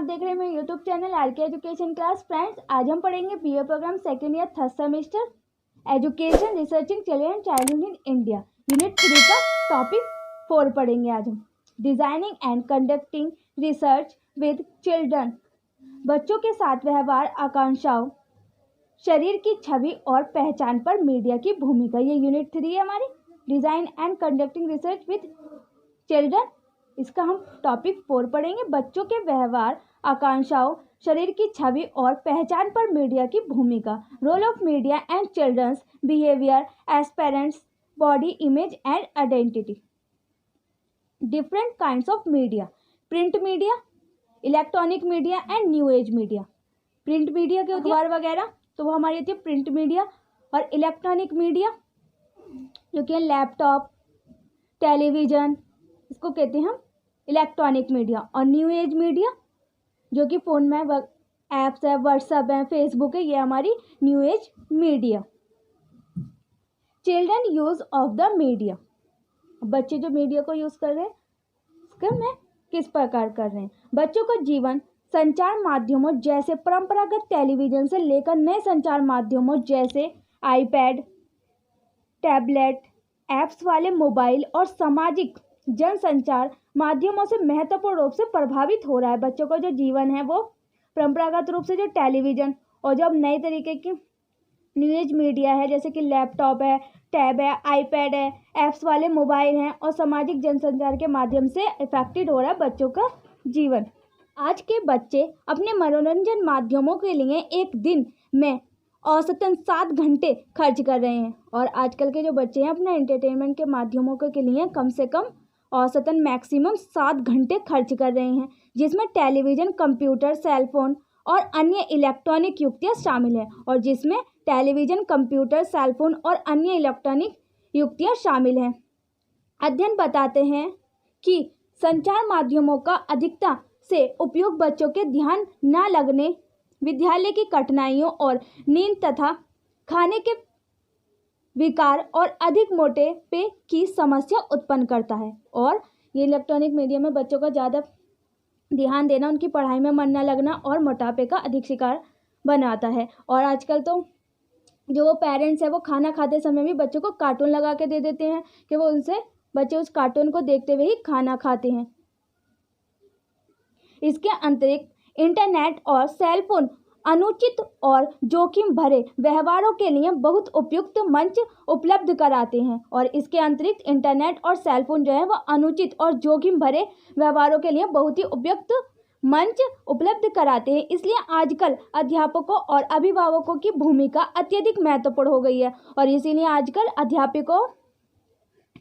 देख रहे हैं मेरे YouTube channel RK education class. Friends, आज हम पढ़ेंगे BA programme second year third semester education researching children and childhood in India unit 3 का टॉपिक 4 पढ़ेंगे। आज हम designing and conducting research with children, बच्चों के साथ व्यवहार, आकांक्षाओं, शरीर की छवि और पहचान पर मीडिया की भूमिका। ये यूनिट 3 है हमारी, design and conducting research with children. इसका हम टॉपिक 4 पढ़ेंगे, बच्चों के व्यवहार, आकांक्षाओं, शरीर की छवि और पहचान पर मीडिया की भूमिका। Role of media and children's behaviour as parents, body image and identity. Different kinds of media, print media, electronic media and new age media. Print media के अखबार वगैरह तो वो हमारी होती है प्रिंट मीडिया, और इलेक्ट्रॉनिक मीडिया जो कि लैपटॉप, टेलीविज़न, इसको कहते हैं हम इलेक्ट्रॉनिक मीडिया। और न्यू एज मीडिया जो कि फ़ोन में ऐप्स है, व्हाट्सएप है, फेसबुक है, ये हमारी new age media. Children use of the media, बच्चे जो मीडिया को यूज़ कर रहे हैं इसका मैं किस प्रकार कर रहे हैं। बच्चों का जीवन संचार माध्यमों जैसे परंपरागत टेलीविज़न से लेकर नए संचार माध्यमों जैसे आईपैड, टैबलेट, ऐप्स वाले मोबाइल और सामाजिक जनसंचार माध्यमों से महत्वपूर्ण रूप से प्रभावित हो रहा है। बच्चों का जो जीवन है वो परंपरागत रूप से जो टेलीविज़न और जो अब नए तरीके की न्यू एज मीडिया है जैसे कि लैपटॉप है, टैब है, आईपैड है, ऐप्स वाले मोबाइल हैं और सामाजिक जनसंचार के माध्यम से इफेक्टेड हो रहा है बच्चों का जीवन। आज के बच्चे अपने मनोरंजन माध्यमों के लिए एक दिन में औसतन 7 घंटे खर्च कर रहे हैं। और आजकल के जो बच्चे हैं अपने एंटरटेनमेंट के माध्यमों के लिए कम से कम औसतन मैक्सिमम 7 घंटे खर्च कर रहे हैं, जिसमें टेलीविज़न, कंप्यूटर, सेलफोन और अन्य इलेक्ट्रॉनिक युक्तियाँ शामिल हैं। और जिसमें टेलीविज़न, कंप्यूटर, सेलफोन और अन्य इलेक्ट्रॉनिक युक्तियाँ शामिल हैं। अध्ययन बताते हैं कि संचार माध्यमों का अधिकता से उपयोग बच्चों के ध्यान न लगने, विद्यालय की कठिनाइयों और नींद तथा खाने के विकार और अधिक मोटापे की समस्या उत्पन्न करता है। और ये इलेक्ट्रॉनिक मीडिया में बच्चों का ज़्यादा ध्यान देना उनकी पढ़ाई में मन न लगना और मोटापे का अधिक शिकार बनाता है। और आजकल तो जो वो पेरेंट्स है वो खाना खाते समय भी बच्चों को कार्टून लगा के दे देते हैं कि वो उनसे बच्चे उस कार्टून को देखते हुए ही खाना खाते हैं। इसके अतिरिक्त इंटरनेट और सेल फोन अनुचित और जोखिम भरे व्यवहारों के लिए बहुत उपयुक्त मंच उपलब्ध कराते हैं। और इसके अतिरिक्त इंटरनेट और सेल फोन जो है वो अनुचित और जोखिम भरे व्यवहारों के लिए बहुत ही उपयुक्त मंच उपलब्ध कराते हैं। इसलिए आजकल अध्यापकों और अभिभावकों की भूमिका अत्यधिक महत्वपूर्ण हो गई है। और इसीलिए आजकल अध्यापकों,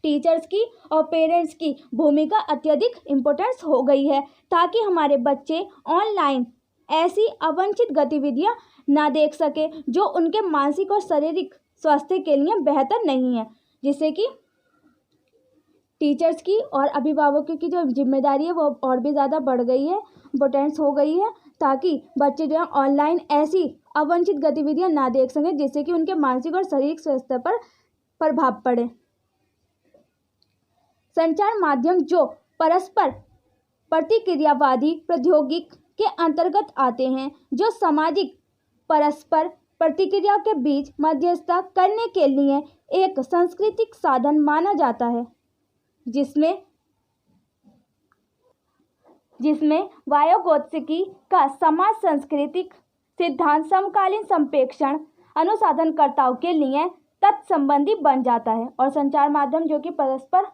टीचर्स की और पेरेंट्स की भूमिका अत्यधिक इम्पोर्टेंस हो गई है, ताकि हमारे बच्चे ऑनलाइन ऐसी अवांछित गतिविधियां ना देख सके जो उनके मानसिक और शारीरिक स्वास्थ्य के लिए बेहतर नहीं है। जिससे कि टीचर्स की और अभिभावकों की जो जिम्मेदारी है वो और भी ज़्यादा बढ़ गई है, इम्पोर्टेंस हो गई है, ताकि बच्चे जो है ऑनलाइन ऐसी अवांछित गतिविधियां ना देख सकें जिससे कि उनके मानसिक और शारीरिक स्वास्थ्य पर प्रभाव पड़े। संचार माध्यम जो परस्पर प्रतिक्रियावादी प्रौद्योगिकी के अंतर्गत आते हैं, जो सामाजिक परस्पर प्रतिक्रिया के बीच मध्यस्थता करने के लिए एक सांस्कृतिक साधन माना जाता है, जिसमें वायोगोत्स्की का समाज सांस्कृतिक सिद्धांत समकालीन संप्रेषण अनुसंधानकर्ताओं के लिए तत्संबंधी बन जाता है। और संचार माध्यम जो कि परस्पर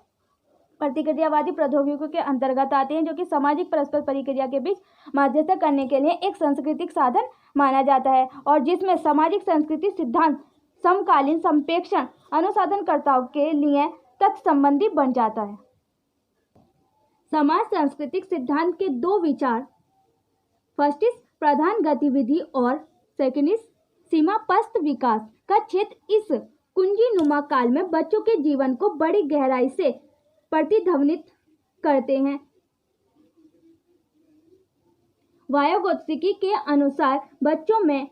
प्रतिक्रियावादी प्रौद्योगिकी के अंतर्गत आते हैं, जो कि सामाजिक परस्पर प्रतिक्रिया के बीच मध्यस्थता करने के लिए एक सांस्कृतिक साधन माना जाता है, और जिसमें सामाजिक संस्कृति सिद्धांत समकालीन संप्रेषण अनुसंधानकर्ताओं के लिए तत्संबंधी बन जाता है। समाज सांस्कृतिक सिद्धांत के 2 विचार, फर्स्ट इज प्रधान गतिविधि और सेकंड इज सीमापस्त विकास का क्षेत्र इस कुंजीनुमा काल में बच्चों के जीवन को बड़ी गहराई से प्रतिध्वनित करते हैं। वायोगोत्स्की के अनुसार बच्चों में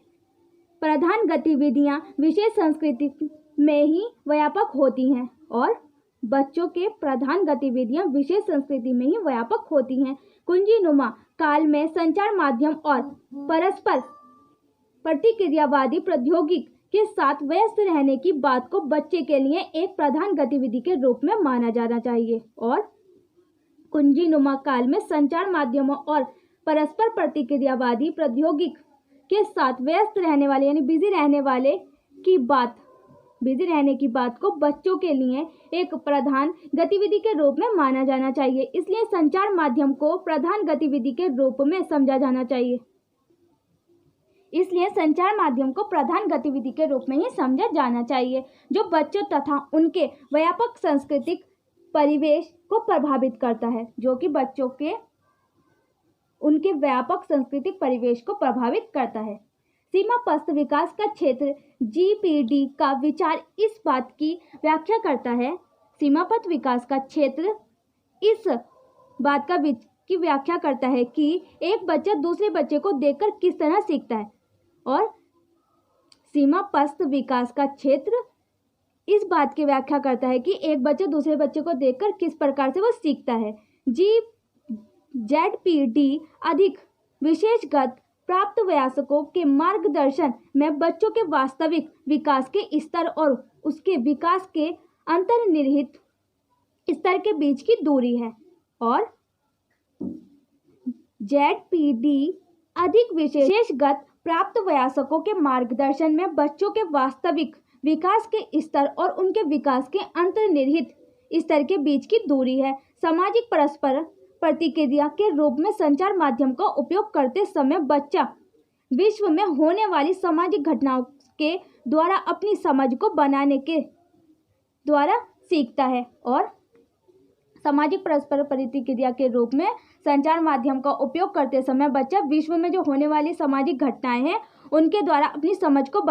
प्रधान गतिविधियां विशेष संस्कृति में ही व्यापक होती हैं और बच्चों के प्रधान गतिविधियां विशेष संस्कृति में ही व्यापक होती हैं। कुंजीनुमा काल में संचार माध्यम और परस्पर प्रतिक्रियावादी प्रौद्योगिकी के साथ व्यस्त रहने की बात को बच्चे के लिए एक प्रधान गतिविधि के रूप में माना जाना चाहिए। और कुंजीनुमा काल में संचार माध्यमों और परस्पर प्रतिक्रियावादी प्रौद्योगिकी के साथ व्यस्त रहने वाले यानी बिजी रहने की बात को बच्चों के लिए एक प्रधान गतिविधि के रूप में माना जाना चाहिए। इसलिए संचार माध्यम को प्रधान गतिविधि के रूप में समझा जाना चाहिए। जो बच्चों तथा उनके व्यापक सांस्कृतिक परिवेश को प्रभावित करता है। सीमापस्त विकास का क्षेत्र जीपीडी का विचार इस बात की व्याख्या करता है। सीमापस्त विकास का क्षेत्र इस बात की व्याख्या करता है कि एक बच्चा दूसरे बच्चे को देखकर किस तरह सीखता है। और सीमापस्त विकास का क्षेत्र इस बात की व्याख्या करता है कि एक बच्चा दूसरे बच्चे को देखकर किस प्रकार से वो सीखता है। जेडपीडी अधिक विशेषगत प्राप्त वयस्कों के मार्गदर्शन में बच्चों के वास्तविक विकास के स्तर और उसके विकास के अंतर्निहित स्तर के बीच की दूरी है। और जेडपीडी अधिक विशेषगत प्राप्त वयस्कों के मार्गदर्शन में बच्चों के वास्तविक विकास के स्तर और उनके विकास के अंतर्निहित स्तर के बीच की दूरी है। सामाजिक परस्पर प्रतिक्रिया के रूप में संचार माध्यम का उपयोग करते समय बच्चा विश्व में होने वाली सामाजिक घटनाओं के द्वारा अपनी समझ को बनाने के द्वारा सीखता है। और सामाजिक परस्पर प्रतिक्रिया के रूप में संचार माध्यम का उपयोग करते समय बच्चा विश्व में जो होने वाली सामाजिक घटनाएं हैं उनके द्वारा अपनी समझ को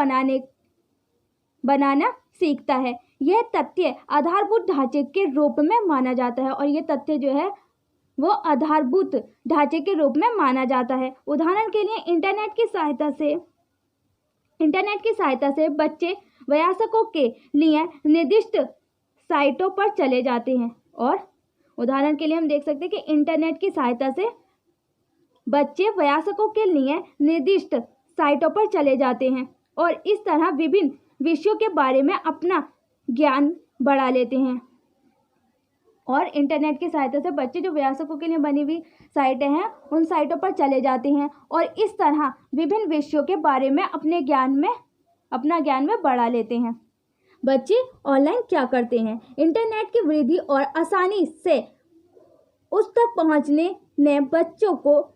बनाना सीखता है। यह तथ्य आधारभूत ढांचे के रूप में माना जाता है। और यह तथ्य जो है वो आधारभूत ढांचे के रूप में माना जाता है। उदाहरण के लिए इंटरनेट की सहायता से बच्चे वयस्कों के लिए निर्दिष्ट साइटों पर चले जाते हैं। और उदाहरण के लिए हम देख सकते हैं कि इंटरनेट की सहायता से बच्चे वयस्कों के लिए निर्दिष्ट साइटों पर चले जाते हैं और इस तरह विभिन्न विषयों के बारे में अपना ज्ञान बढ़ा लेते हैं। और इंटरनेट की सहायता से बच्चे जो वयस्कों के लिए बनी हुई साइटें हैं उन साइटों पर चले जाते हैं और इस तरह विभिन्न विषयों के बारे में अपना ज्ञान में बढ़ा लेते हैं। बच्चे ऑनलाइन क्या करते हैं? इंटरनेट की वृद्धि और आसानी से उस तक पहुंचने ने बच्चों को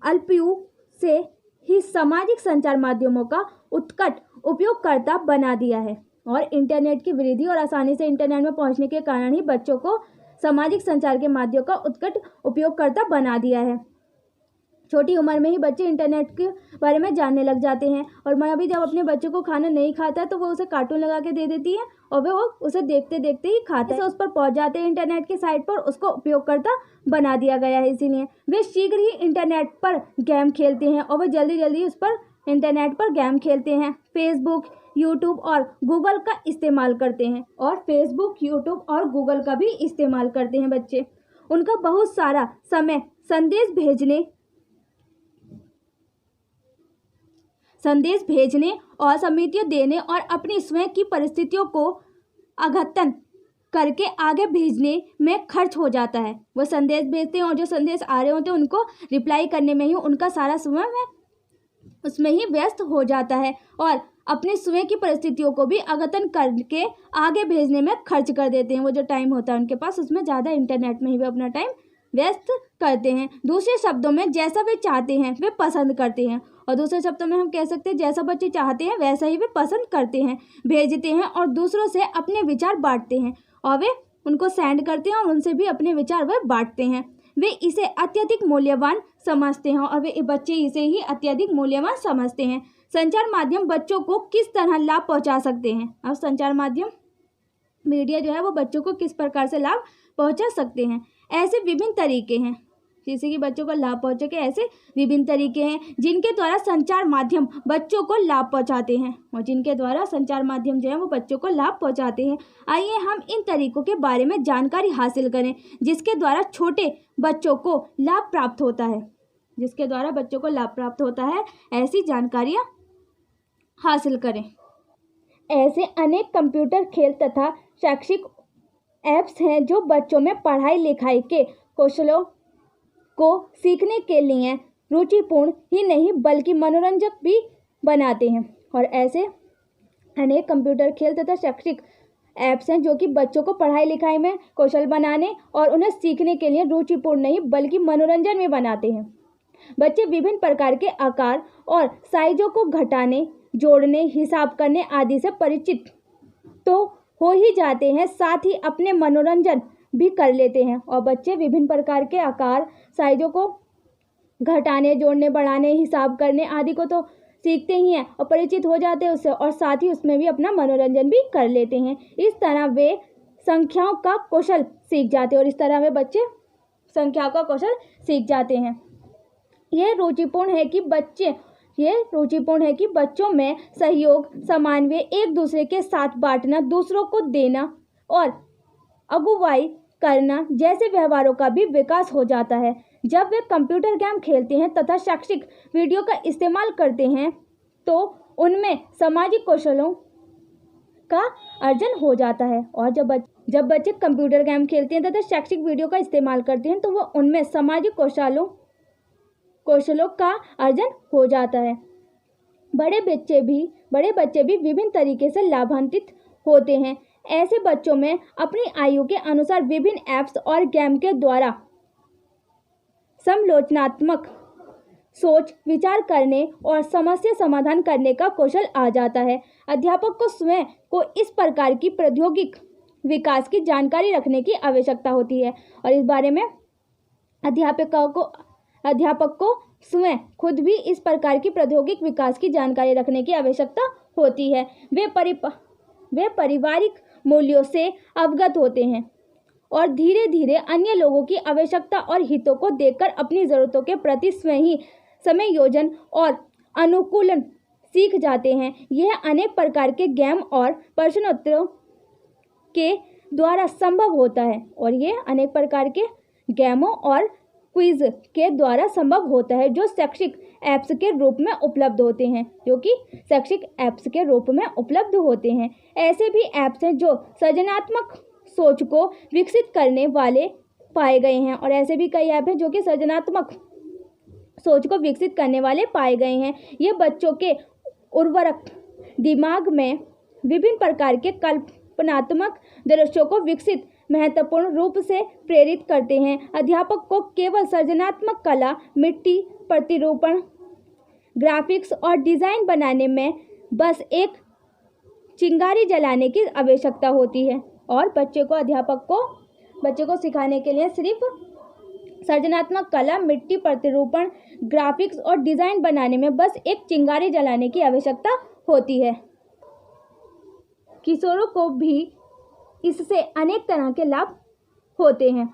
अल्पीयु से ही सामाजिक संचार माध्यमों का उत्कट उपयोगकर्ता बना दिया है। और इंटरनेट की वृद्धि और आसानी से इंटरनेट में पहुंचने के कारण ही बच्चों को सामाजिक संचार के माध्यमों का उत्कट उपयोगकर्ता बना दिया है। छोटी उम्र में ही बच्चे इंटरनेट के बारे में जानने लग जाते हैं। और माँ भी जब अपने बच्चों को खाना नहीं खाता है तो वो उसे कार्टून लगा के दे देती है और वो उसे देखते देखते ही खाता है। उस पर पहुंच जाते हैं इंटरनेट की साइट पर, उसको उपयोगकर्ता बना दिया गया है। इसीलिए वे शीघ्र ही इंटरनेट पर गेम खेलते हैं और वे जल्दी जल्दी उस पर इंटरनेट पर गेम खेलते हैं। फेसबुक, यूट्यूब और गूगल का इस्तेमाल करते हैं। और फेसबुक, यूट्यूब और गूगल का भी इस्तेमाल करते हैं बच्चे। उनका बहुत सारा समय संदेश भेजने और समितियां देने और अपनी स्वयं की परिस्थितियों को अद्यतन करके आगे भेजने में खर्च हो जाता है। वो संदेश भेजते हैं और जो संदेश आ रहे होते हैं उनको रिप्लाई करने में ही उनका सारा समय उसमें ही व्यस्त हो जाता है और अपने स्वयं की परिस्थितियों को भी अद्यतन करके आगे भेजने में खर्च कर देते हैं। वो जो टाइम होता है उनके पास उसमें ज़्यादा इंटरनेट में ही वे अपना टाइम व्यस्त करते हैं। दूसरे शब्दों में जैसा वे चाहते हैं वे पसंद करते हैं। और दूसरे शब्दों में हम कह सकते हैं जैसा बच्चे चाहते हैं वैसा ही वे पसंद करते हैं, भेजते हैं और दूसरों से अपने विचार बांटते हैं और वे उनको सेंड करते हैं और उनसे भी अपने विचार वे बांटते हैं। वे इसे अत्यधिक मूल्यवान समझते हैं और वे बच्चे इसे ही अत्यधिक मूल्यवान समझते हैं। संचार माध्यम बच्चों को किस तरह लाभ पहुंचा सकते हैं? अब संचार माध्यम मीडिया जो है वो बच्चों को किस प्रकार से लाभ पहुंचा सकते हैं? ऐसे विभिन्न तरीके हैं। जिससे कि बच्चों को लाभ पहुंचे के ऐसे विभिन्न तरीके हैं जिनके द्वारा संचार माध्यम बच्चों को लाभ पहुंचाते हैं और जिनके द्वारा संचार माध्यम जो है वो बच्चों को लाभ पहुंचाते हैं। आइए हम इन तरीकों के बारे में जानकारी हासिल करें जिसके द्वारा छोटे बच्चों को लाभ प्राप्त होता है, जिसके द्वारा बच्चों को लाभ प्राप्त होता है, ऐसी जानकारियाँ हासिल करें। ऐसे अनेक कंप्यूटर खेल तथा शैक्षिक ऐप्स हैं जो बच्चों में पढ़ाई लिखाई के कौशलों को सीखने के लिए रुचिपूर्ण ही नहीं बल्कि मनोरंजक भी बनाते हैं। और ऐसे अनेक कंप्यूटर खेल तथा शैक्षिक ऐप्स हैं जो कि बच्चों को पढ़ाई लिखाई में कौशल बनाने और उन्हें सीखने के लिए रुचिपूर्ण नहीं बल्कि मनोरंजन में बनाते हैं। बच्चे विभिन्न प्रकार के आकार और साइजों को घटाने, जोड़ने, हिसाब करने आदि से परिचित तो हो ही जाते हैं, साथ ही अपने मनोरंजन भी कर लेते हैं। और बच्चे विभिन्न प्रकार के आकार, साइजों को घटाने, जोड़ने, बढ़ाने, हिसाब करने आदि को तो सीखते ही हैं और परिचित हो जाते हैं उससे, और साथ ही उसमें भी अपना मनोरंजन भी कर लेते हैं। इस तरह वे संख्याओं का कौशल सीख जाते हैं और इस तरह वे बच्चे संख्याओं का कौशल सीख जाते हैं। यह रुचिपूर्ण है कि बच्चों में सहयोग, समन्वय, एक दूसरे के साथ बांटना, दूसरों को देना और अगुवाई करना जैसे व्यवहारों का भी विकास हो जाता है। जब वे कंप्यूटर गेम खेलते हैं तथा शैक्षिक वीडियो का इस्तेमाल करते हैं तो उनमें सामाजिक कौशलों का अर्जन हो जाता है। और जब बच्चे कंप्यूटर गेम खेलते हैं तथा शैक्षिक वीडियो का इस्तेमाल करते हैं तो वो उनमें सामाजिक कौशलों का अर्जन हो जाता है। बड़े बच्चे भी विभिन्न तरीके से लाभान्वित होते हैं। ऐसे बच्चों में अपनी आयु के अनुसार विभिन्न ऐप्स और गेम के द्वारा समालोचनात्मक सोच, विचार करने और समस्या समाधान करने का कौशल आ जाता है। अध्यापक को स्वयं को इस प्रकार की प्रौद्योगिक विकास की जानकारी रखने की आवश्यकता होती है और इस बारे में अध्यापक को स्वयं खुद भी इस प्रकार की प्रौद्योगिक विकास की जानकारी रखने की आवश्यकता होती है। वे पारिवारिक मूल्यों से अवगत होते हैं और धीरे धीरे अन्य लोगों की आवश्यकता और हितों को देखकर अपनी ज़रूरतों के प्रति स्वयं ही समायोजन और अनुकूलन सीख जाते हैं। यह अनेक प्रकार के गेम और प्रश्नोत्तरों के द्वारा संभव होता है क्विज के द्वारा संभव होता है जो शैक्षिक ऐप्स के रूप में उपलब्ध होते हैं। ऐसे भी ऐप्स हैं जो सृजनात्मक सोच को विकसित करने वाले पाए गए हैं और ऐसे भी कई ऐप हैं जो कि सृजनात्मक सोच को विकसित करने वाले पाए गए हैं। ये बच्चों के उर्वरक दिमाग में विभिन्न प्रकार के कल्पनात्मक दृश्यों को विकसित महत्वपूर्ण रूप से प्रेरित करते हैं। अध्यापक को केवल सृजनात्मक कला, मिट्टी प्रतिरूपण, ग्राफिक्स और डिज़ाइन बनाने में बस एक चिंगारी जलाने की आवश्यकता होती है और बच्चे को सिखाने के लिए सिर्फ सृजनात्मक कला, मिट्टी प्रतिरूपण, ग्राफिक्स और डिज़ाइन बनाने में बस एक चिंगारी जलाने की आवश्यकता होती है। किशोरों को भी इससे अनेक तरह के लाभ होते हैं।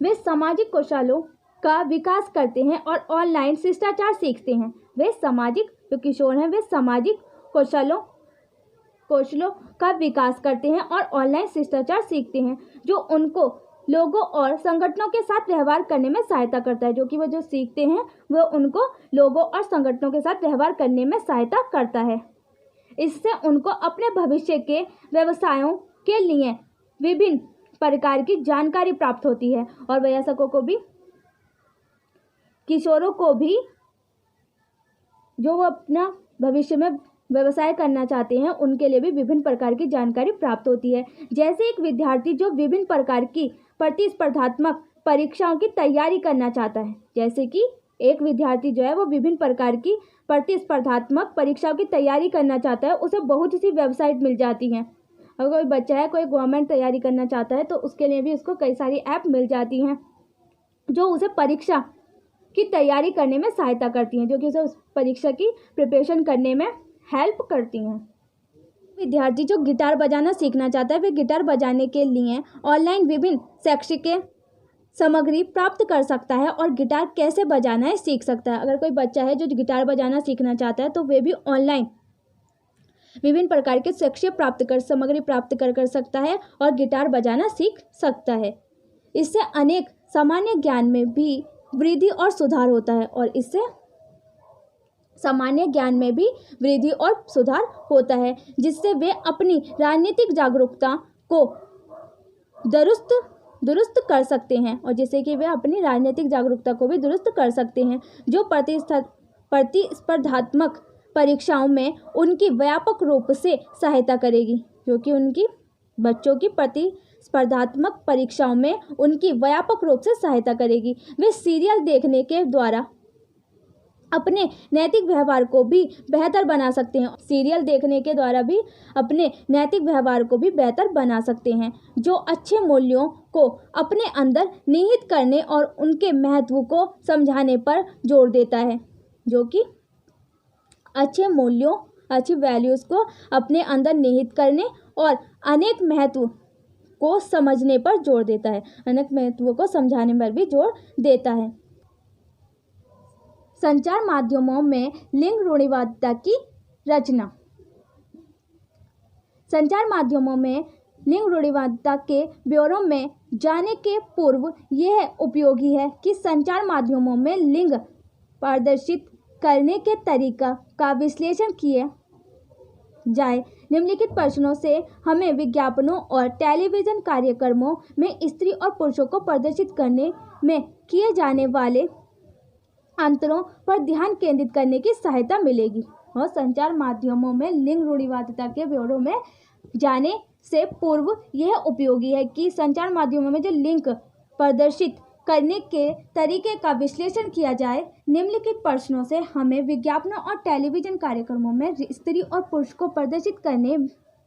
वे सामाजिक कौशलों का विकास करते हैं और ऑनलाइन शिष्टाचार सीखते हैं। जो किशोर हैं वे सामाजिक कौशलों का विकास करते हैं और ऑनलाइन शिष्टाचार सीखते हैं जो उनको लोगों और संगठनों के साथ व्यवहार करने में सहायता करता है। जो सीखते हैं वो उनको लोगों और संगठनों के साथ व्यवहार करने में सहायता करता है। इससे उनको अपने भविष्य के व्यवसायों के लिए विभिन्न प्रकार की जानकारी प्राप्त होती है और वयस्कों को भी, किशोरों को भी जो वो अपना भविष्य में व्यवसाय करना चाहते हैं उनके लिए भी विभिन्न प्रकार की जानकारी प्राप्त होती है। जैसे एक विद्यार्थी जो विभिन्न प्रकार की प्रतिस्पर्धात्मक परीक्षाओं की तैयारी करना चाहता है, जैसे कि एक विद्यार्थी जो है वो विभिन्न प्रकार की प्रतिस्पर्धात्मक परीक्षाओं की तैयारी करना चाहता है, उसे बहुत सी वेबसाइट मिल जाती हैं। अगर कोई बच्चा है, कोई गवर्नमेंट तैयारी करना चाहता है तो उसके लिए भी उसको कई सारी ऐप मिल जाती हैं जो उसे परीक्षा की तैयारी करने में सहायता करती हैं, जो कि उसे उस परीक्षा की प्रिपरेशन करने में हेल्प करती हैं। विद्यार्थी जो गिटार बजाना सीखना चाहता है वे गिटार बजाने के लिए ऑनलाइन विभिन्न सामग्री प्राप्त कर सकता है और गिटार कैसे बजाना है सीख सकता है। अगर कोई बच्चा है जो गिटार बजाना सीखना चाहता है तो वे भी ऑनलाइन विभिन्न प्रकार के सामग्री प्राप्त कर सकता है और गिटार बजाना सीख सकता है। इससे अनेक सामान्य ज्ञान में भी वृद्धि और सुधार होता है जिससे वे अपनी राजनीतिक जागरूकता को दुरुस्त कर सकते हैं जो प्रतिस्पर्धात्मक परीक्षाओं में उनकी व्यापक रूप से सहायता करेगी। वे सीरियल देखने के द्वारा अपने नैतिक व्यवहार को भी बेहतर बना सकते हैं जो अच्छे मूल्यों को अपने अंदर निहित करने और उनके महत्व को समझाने पर जोर देता है। अच्छी वैल्यूज़ को अपने अंदर निहित करने और अनेक महत्व को समझने पर जोर देता है, अनेक महत्वों को समझाने पर भी जोर देता है। संचार माध्यमों में लिंग रूढ़िवादिता की रचना। संचार माध्यमों में लिंग रूढ़िवादिता के ब्यौरों में जाने के पूर्व यह उपयोगी है कि संचार माध्यमों में लिंग प्रदर्शित करने के तरीका का विश्लेषण किया जाए। निम्नलिखित प्रश्नों से हमें विज्ञापनों और टेलीविजन कार्यक्रमों में स्त्री और पुरुषों को प्रदर्शित करने में किए जाने वाले अंतरों पर ध्यान केंद्रित करने की सहायता मिलेगी। और संचार माध्यमों में लिंग रूढ़िवादिता के ब्यौरों में जाने से पूर्व यह उपयोगी है कि संचार माध्यमों में जो लिंग प्रदर्शित करने के तरीके का विश्लेषण किया जाए। निम्नलिखित प्रश्नों से हमें विज्ञापनों और टेलीविजन कार्यक्रमों में स्त्री और पुरुष को प्रदर्शित करने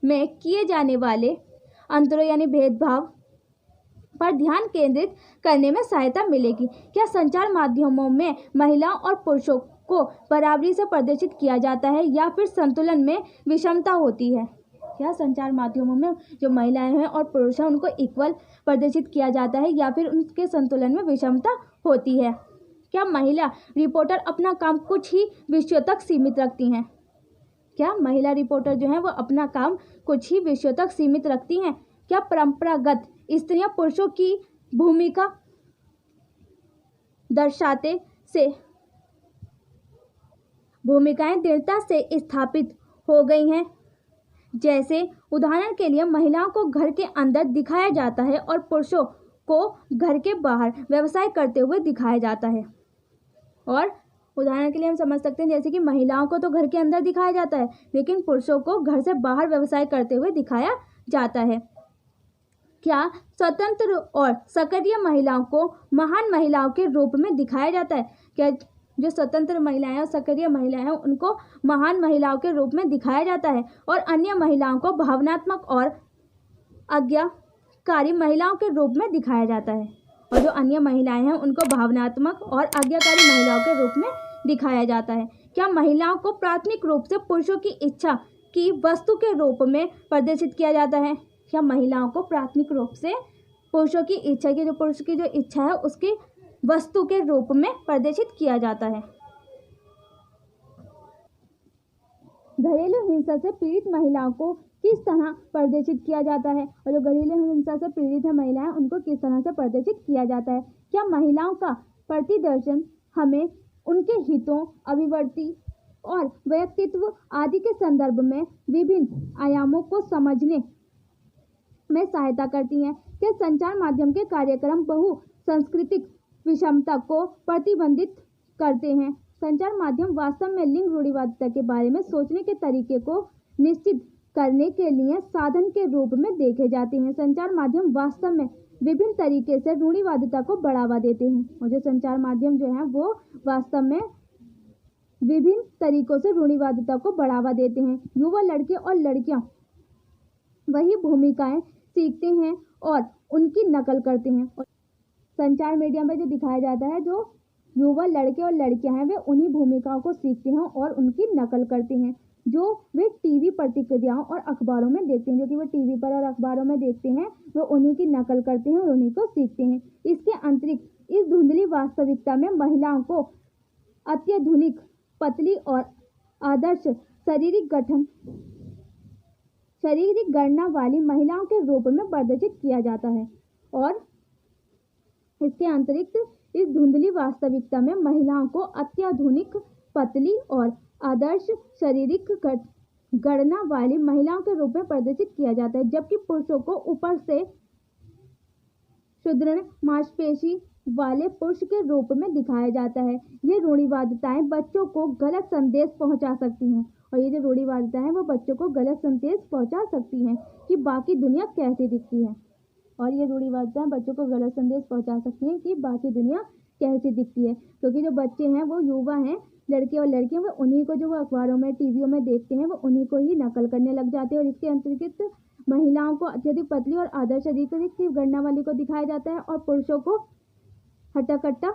में किए जाने वाले अंतरों यानी भेदभाव पर ध्यान केंद्रित करने में सहायता मिलेगी। क्या संचार माध्यमों में महिलाओं और पुरुषों को बराबरी से प्रदर्शित किया जाता है या फिर संतुलन में विषमता होती है? क्या संचार माध्यमों में जो महिलाएं हैं और पुरुष हैं उनको इक्वल प्रदर्शित किया जाता है या फिर उनके संतुलन में विषमता होती है? क्या महिला रिपोर्टर अपना काम कुछ ही विषयों तक सीमित रखती हैं? क्या महिला रिपोर्टर जो हैं वो अपना काम कुछ ही विषयों तक सीमित रखती हैं? क्या परंपरागत स्त्रियां पुरुषों की भूमिका दर्शाते से भूमिकाएं दृढ़ता से स्थापित हो गई हैं? जैसे उदाहरण के लिए महिलाओं को घर के अंदर दिखाया जाता है और पुरुषों को घर के बाहर व्यवसाय करते हुए दिखाया जाता है। और उदाहरण के लिए हम समझ सकते हैं जैसे कि महिलाओं को तो घर के अंदर दिखाया जाता है लेकिन पुरुषों को घर से बाहर व्यवसाय करते हुए दिखाया जाता है। क्या स्वतंत्र और सक्रिय महिलाओं को महान महिलाओं के रूप में दिखाया जाता है? क्या जो स्वतंत्र महिलाएं और सक्रिय महिलाएं हैं उनको महान महिलाओं के रूप में दिखाया जाता है और अन्य महिलाओं को भावनात्मक और आज्ञाकारी महिलाओं के रूप में दिखाया जाता है? और जो अन्य महिलाएं हैं उनको भावनात्मक और आज्ञाकारी महिलाओं के रूप में दिखाया जाता है। क्या महिलाओं को प्राथमिक रूप से पुरुषों की इच्छा की वस्तु के रूप में प्रदर्शित किया जाता है? क्या महिलाओं को प्राथमिक रूप से पुरुषों की इच्छा की जो पुरुष की जो इच्छा है उसकी वस्तु के रूप में प्रदर्शित किया जाता है? घरेलू हिंसा से पीड़ित महिलाओं को किस तरह प्रदर्शित किया जाता है? और जो घरेलू हिंसा से पीड़ित है महिलाएं उनको किस तरह से प्रदर्शित किया जाता है? क्या महिलाओं का प्रतिदर्शन हमें उनके हितों, अभिव्यक्ति और व्यक्तित्व आदि के संदर्भ में विभिन्न आयामों को समझने में सहायता करती हैं? क्या संचार माध्यम के कार्यक्रम बहु सांस्कृतिक विषमता को प्रतिबंधित करते हैं? संचार माध्यम वास्तव में लिंग रूढ़िवादिता के बारे में सोचने के तरीके को निश्चित करने के लिए साधन के रूप में देखे जाते हैं। संचार माध्यम वास्तव में विभिन्न तरीके से रूढ़िवादिता को बढ़ावा देते हैं और जो संचार माध्यम जो है वो वास्तव में विभिन्न तरीकों से रूढ़िवादिता को बढ़ावा देते हैं। युवा लड़के और लड़कियां वही भूमिकाएं सीखते हैं और उनकी नकल करते हैं। और संचार मीडिया में जो दिखाया जाता है जो युवा लड़के और लड़कियां हैं वे उन्हीं भूमिकाओं को सीखते हैं और उनकी नकल करते हैं। जो वे टीवी प्रतिक्रियाओं और अखबारों में देखते हैं, जो कि वो टीवी पर और अखबारों में देखते हैं, वो उन्हीं की नकल करते हैं और उन्हीं को सीखते हैं। इसके अतिरिक्त इस धुंधली वास्तविकता में महिलाओं को अत्याधुनिक, पतली और आदर्श शारीरिक गणना वाली महिलाओं के रूप में प्रदर्शित किया जाता है। और इसके अतिरिक्त इस धुंधली वास्तविकता में महिलाओं को अत्याधुनिक, पतली और आदर्श शारीरिक गणना वाली महिलाओं के रूप में प्रदर्शित किया जाता है, जबकि पुरुषों को ऊपर से सुदृढ़ मांसपेशी वाले पुरुष के रूप में दिखाया जाता है। ये रूढ़िवादिताएं बच्चों को गलत संदेश पहुंचा सकती हैं, और ये जो रूढ़िवादिताएं हैं वो बच्चों को गलत संदेश पहुंचा सकती हैं कि बाकी दुनिया कैसी दिखती है। और ये रूढ़िवादिताएं बच्चों को गलत संदेश पहुंचा सकती हैं कि बाकी दुनिया कैसी दिखती है, क्योंकि जो बच्चे हैं वो युवा हैं, लड़के और लड़कियां, वो उन्हीं को जो वो अखबारों में, टीवियों में देखते हैं, वो उन्हीं को ही नकल करने लग जाते हैं। और इसके अंतर्गत महिलाओं को अत्यधिक पतली और आदर्श शारीरिक की गणना वाली को दिखाया जाता है, और पुरुषों को हट्टा-कट्टा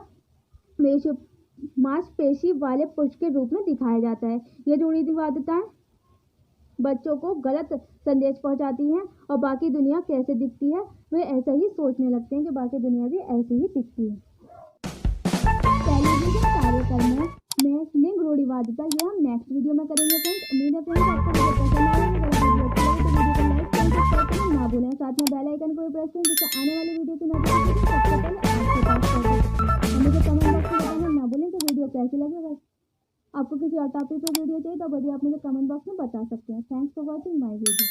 मांसपेशी वाले पुरुष के रूप में दिखाया जाता है। ये रूढ़िवादिताएं बच्चों को गलत संदेश पहुंचाती हैं, और बाकी दुनिया कैसे दिखती है वे ऐसा ही सोचने लगते हैं कि बाकी दुनिया भी ऐसे ही दिखती है। टेलीविजन कार्यक्रमों में लिंग रूढ़िवादिता, ये हम नेक्स्ट वीडियो में करेंगे फ्रेंड्स। उम्मीद है फ्रेंड्स आपको वीडियो पसंद आया होगा। अगर वीडियो अच्छा लगे तो वीडियो को लाइक एंड सब्सक्राइब करना ना भूलें, साथ में बेल आइकन को भी प्रेस करें जिससे आने वाली वीडियो की नोटिफिकेशन सबसे पहले आपके पास पहुंचे। और मुझे कमेंट बॉक्स में बताना ना भूलें कि वीडियो कैसी लगी। अगर आपको किसी और टॉपिक पर वीडियो चाहिए तो भी आप मुझे कमेंट बॉक्स में बता सकते हैं। Thanks for watching my video.